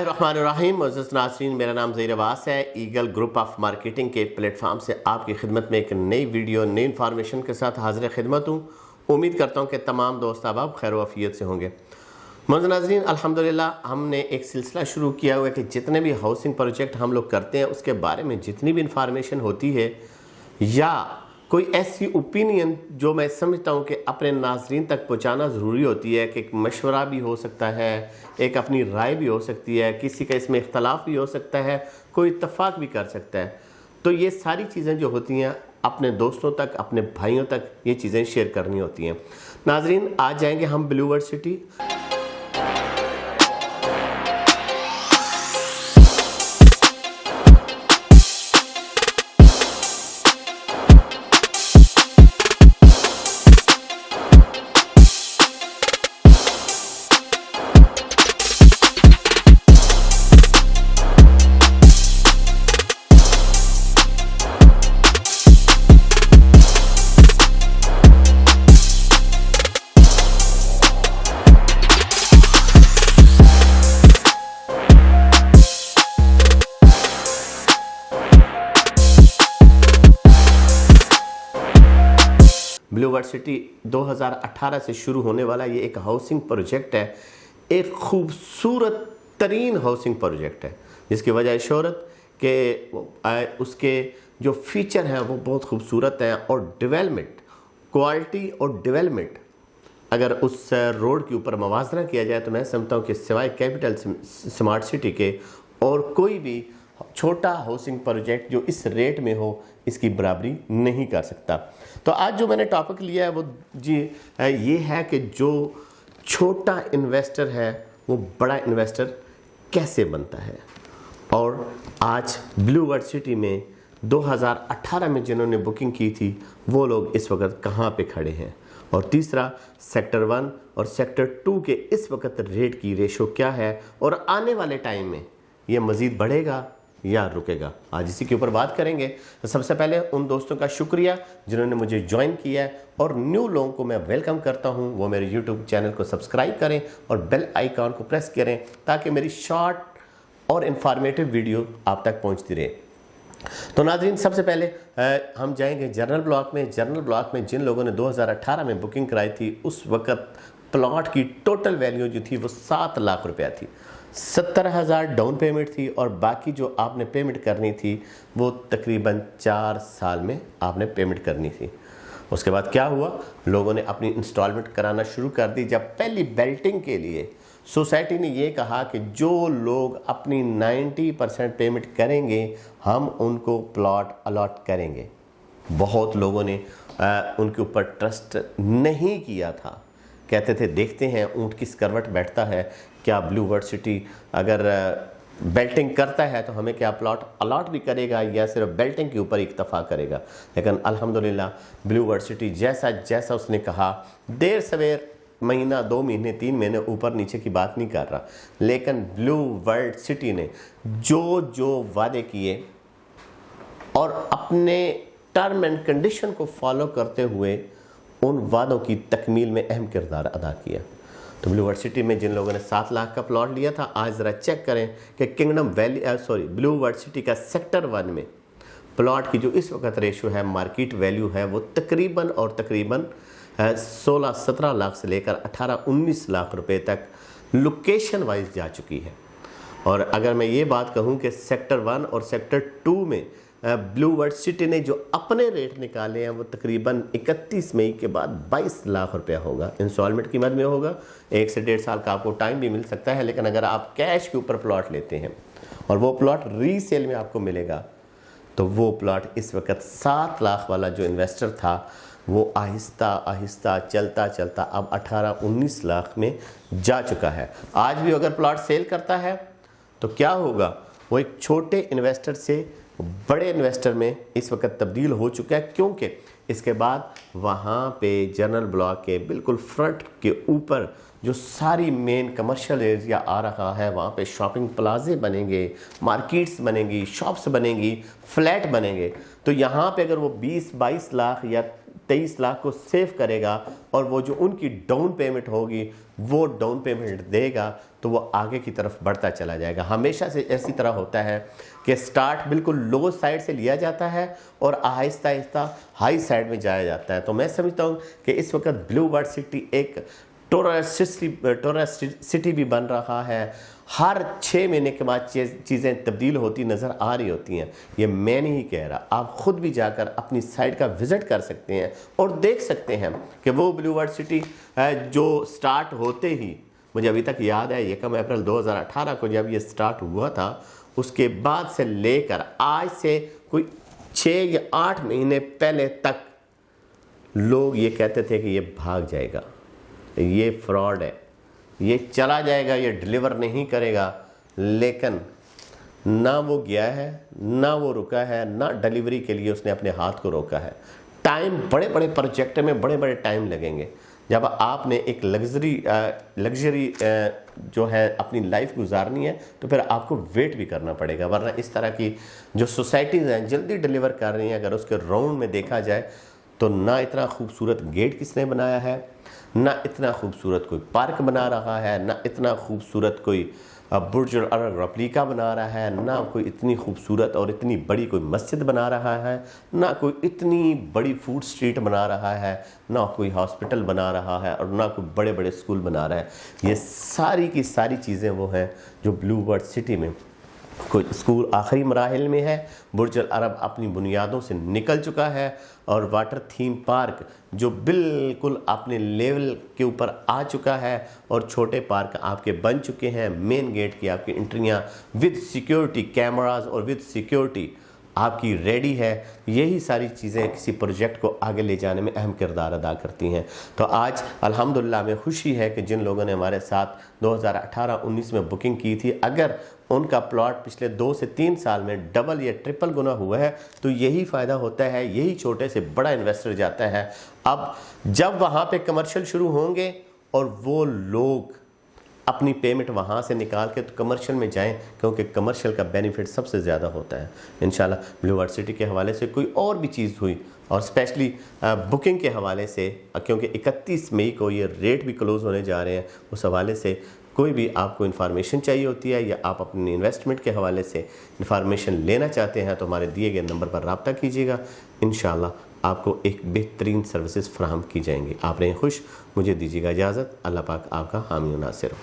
बिस्मिल्लाहिर्रहमानिर्रहीम। मुअज़्ज़ज़ नाज़रीन, मेरा नाम ज़हीर अब्बास है। ईगल ग्रुप ऑफ मार्केटिंग के प्लेटफार्म से आपकी खिदमत में एक नई वीडियो नई इन्फॉर्मेशन के साथ हाज़िर खिदमत हूँ। उम्मीद करता हूँ कि तमाम दोस्त अहबाब खैर वफ़ियत से होंगे। मुअज़्ज़ज़ नाज़रीन, अल्हम्दुलिल्लाह हमने एक सिलसिला शुरू किया हुआ है कि जितने भी हाउसिंग प्रोजेक्ट हम लोग करते हैं उसके बारे में जितनी भी इंफॉर्मेशन होती है या कोई ऐसी ओपिनियन जो मैं समझता हूँ कि अपने नाज़रीन तक पहुँचाना ज़रूरी होती है, कि एक मशवरा भी हो सकता है, एक अपनी राय भी हो सकती है, किसी का इसमें इख्तलाफ भी हो सकता है, कोई इत्तफाक भी कर सकता है। तो ये सारी चीज़ें जो होती हैं अपने दोस्तों तक, अपने भाइयों तक ये चीज़ें शेयर करनी होती हैं। नाज़रीन, आज जाएंगे हम Blue World City. Blue World City 2018 से शुरू होने वाला ये एक हाउसिंग प्रोजेक्ट है, एक खूबसूरत तरीन हाउसिंग प्रोजेक्ट है, जिसकी वजह शोहरत के उसके जो फीचर हैं वो बहुत खूबसूरत हैं। और डेवलपमेंट, क्वालिटी और डेवलपमेंट अगर उस रोड के ऊपर मवाजना किया जाए तो मैं समझता हूँ कि सिवाय कैपिटल स्मार्ट सिटी के और कोई भी छोटा हाउसिंग प्रोजेक्ट जो इस रेट में हो इसकी बराबरी नहीं कर सकता। तो आज जो मैंने टॉपिक लिया है वो ये है कि जो छोटा इन्वेस्टर है वो बड़ा इन्वेस्टर कैसे बनता है। और आज ब्लू वर्ड सिटी में 2018 में जिन्होंने बुकिंग की थी वो लोग इस वक्त कहाँ पे खड़े हैं। और तीसरा, सेक्टर 1 और सेक्टर 2 के इस वक्त रेट की रेशो क्या है और आने वाले टाइम में ये मज़ीद बढ़ेगा या रुकेगा, आज इसी के ऊपर बात करेंगे। तो सबसे पहले उन दोस्तों का शुक्रिया जिन्होंने मुझे ज्वाइन किया है, और न्यू लोगों को मैं वेलकम करता हूं, वो मेरे यूट्यूब चैनल को सब्सक्राइब करें और बेल आइकॉन को प्रेस करें ताकि मेरी शॉर्ट और इन्फॉर्मेटिव वीडियो आप तक पहुंचती रहे। तो नाज़रीन, सबसे पहले हम जाएंगे जनरल ब्लॉक में। जनरल ब्लॉक में जिन लोगों ने 2018 में बुकिंग कराई थी उस वक्त प्लॉट की टोटल वैल्यू जो थी वो 7 लाख रुपया थी। 70,000 डाउन पेमेंट थी और बाकी जो आपने पेमेंट करनी थी वो तकरीबन 4 साल में आपने पेमेंट करनी थी। उसके बाद क्या हुआ, लोगों ने अपनी इंस्टॉलमेंट कराना शुरू कर दी। जब पहली बेल्टिंग के लिए सोसाइटी ने ये कहा कि जो लोग अपनी 90% पेमेंट करेंगे हम उनको प्लॉट अलॉट करेंगे, बहुत लोगों ने उनके ऊपर ट्रस्ट नहीं किया था। कहते थे देखते हैं ऊँट किस करवट बैठता है, क्या ब्लू वर्ड सिटी अगर बेल्टिंग करता है तो हमें क्या प्लॉट अलॉट भी करेगा या सिर्फ बेल्टिंग के ऊपर इक्तफा करेगा। लेकिन अल्हम्दुलिल्लाह ब्लू वर्ड सिटी जैसा जैसा उसने कहा, देर सवेर, महीना 2 महीने 3 महीने ऊपर नीचे की बात नहीं कर रहा, लेकिन ब्लू वर्ड सिटी ने जो वादे किए और अपने टर्म एंड कंडीशन को फॉलो करते हुए उन वादों की तकमील में अहम किरदार अदा किया। तो ब्लू वर्ड सिटी में जिन लोगों ने 7 लाख का प्लॉट लिया था, आज ज़रा चेक करें कि kingdom valley Blue World City का सेक्टर 1 में प्लॉट की जो इस वक्त रेशो है, मार्केट वैल्यू है, वो तकरीबन 16-17 लाख से लेकर 18-19 लाख रुपए तक लोकेशन वाइज जा चुकी है। और अगर मैं ये बात कहूँ कि सेक्टर 1 और सेक्टर 2 में ब्लू वर्ड सिटी ने जो अपने रेट निकाले हैं वो तकरीबन 31 मई के बाद 22 लाख रुपया होगा। इंस्टॉलमेंट की मद में होगा, 1 से 1.5 साल का आपको टाइम भी मिल सकता है। लेकिन अगर आप कैश के ऊपर प्लॉट लेते हैं और वो प्लॉट रीसेल में आपको मिलेगा तो वो प्लॉट इस वक्त 7 लाख वाला जो इन्वेस्टर था वो आहिस्ता आहिस्ता चलता चलता अब 18-19 लाख में जा चुका है। आज भी अगर प्लॉट सेल करता है तो क्या होगा, वो एक छोटे इन्वेस्टर से बड़े इन्वेस्टर में इस वक्त तब्दील हो चुका है, क्योंकि इसके बाद वहाँ पे जनरल ब्लॉक के बिल्कुल फ्रंट के ऊपर जो सारी मेन कमर्शियल एरिया आ रहा है, वहाँ पे शॉपिंग प्लाजे बनेंगे, मार्केट्स बनेंगी, शॉप्स बनेंगी, फ्लैट बनेंगे। तो यहाँ पे अगर वो 20-22 लाख या 23 लाख को सेव करेगा और वो जो उनकी डाउन पेमेंट होगी वो डाउन पेमेंट देगा तो वो आगे की तरफ बढ़ता चला जाएगा। हमेशा से ऐसी तरह होता है कि स्टार्ट बिल्कुल लो साइड से लिया जाता है और आहिस्ता आहिस्ता हाई साइड में जाया जाता है। तो मैं समझता हूँ कि इस वक्त ब्लू बर्ड सिटी एक टूरिस्ट सिटी भी बन रहा है। हर 6 महीने के बाद चीज़ें तब्दील होती नज़र आ रही होती हैं। ये मैं नहीं कह रहा, आप ख़ुद भी जाकर अपनी साइट का विज़िट कर सकते हैं और देख सकते हैं कि वो ब्लू बर्ड सिटी जो स्टार्ट होते ही, मुझे अभी तक याद है 1 अप्रैल 2018 को जब ये स्टार्ट हुआ था, उसके बाद से लेकर आज से कोई 6 या 8 महीने पहले तक लोग ये कहते थे कि ये भाग जाएगा, ये फ्रॉड है, ये चला जाएगा, ये डिलीवर नहीं करेगा। लेकिन ना वो गया है, ना वो रुका है, ना डिलीवरी के लिए उसने अपने हाथ को रोका है। टाइम, बड़े बड़े प्रोजेक्ट में बड़े बड़े टाइम लगेंगे। जब आपने एक लग्जरी जो है अपनी लाइफ गुजारनी है तो फिर आपको वेट भी करना पड़ेगा, वरना इस तरह की जो सोसाइटीज़ हैं जल्दी डिलीवर कर रही हैं, अगर उसके राउंड में देखा जाए तो ना इतना खूबसूरत गेट किसने बनाया है, ना इतना खूबसूरत कोई पार्क बना रहा है, ना इतना खूबसूरत कोई बुर्ज अल रेप्लिका बना रहा है, ना कोई इतनी खूबसूरत और इतनी बड़ी कोई मस्जिद बना रहा है, ना कोई इतनी बड़ी फूड स्ट्रीट बना रहा है, ना कोई हॉस्पिटल बना रहा है और ना कोई बड़े बड़े स्कूल बना रहा है। ये सारी की सारी चीज़ें वो हैं जो ब्लू बर्ड सिटी में, कोई स्कूल आखिरी मराहिल में है, बुर्ज अल अरब अपनी बुनियादों से निकल चुका है और वाटर थीम पार्क जो बिल्कुल अपने लेवल के ऊपर आ चुका है और छोटे पार्क आपके बन चुके हैं। मेन गेट की आपकी एंट्रियां विद सिक्योरिटी कैमरास और विद सिक्योरिटी आपकी रेडी है। यही सारी चीज़ें किसी प्रोजेक्ट को आगे ले जाने में अहम किरदार अदा करती हैं। तो आज अल्हम्दुलिल्लाह में खुशी है कि जिन लोगों ने हमारे साथ 2018-19 में बुकिंग की थी, अगर उनका प्लॉट पिछले 2 से 3 साल में डबल या ट्रिपल गुना हुआ है तो यही फ़ायदा होता है, यही छोटे से बड़ा इन्वेस्टर जाता है। अब जब वहाँ पे कमर्शियल शुरू होंगे और वो लोग अपनी पेमेंट वहाँ से निकाल के तो कमर्शियल में जाएं, क्योंकि कमर्शियल का बेनिफिट सबसे ज़्यादा होता है। इंशाल्लाह ब्लू बर्ड सिटी के हवाले से कोई और भी चीज़ हुई और स्पेशली बुकिंग के हवाले से, क्योंकि 31 मई को ये रेट भी क्लोज़ होने जा रहे हैं, उस हवाले से कोई भी आपको इन्फॉर्मेशन चाहिए होती है या आप अपनी इन्वेस्टमेंट के हवाले से इन्फॉर्मेशन लेना चाहते हैं तो हमारे दिए गए नंबर पर रब्ता कीजिएगा। इंशाल्लाह आपको एक बेहतरीन सर्विसेज फराहम की जाएंगी। आप रहें खुश, मुझे दीजिएगा इजाज़त। अल्लाह पाक आपका हामी और नासिर हो।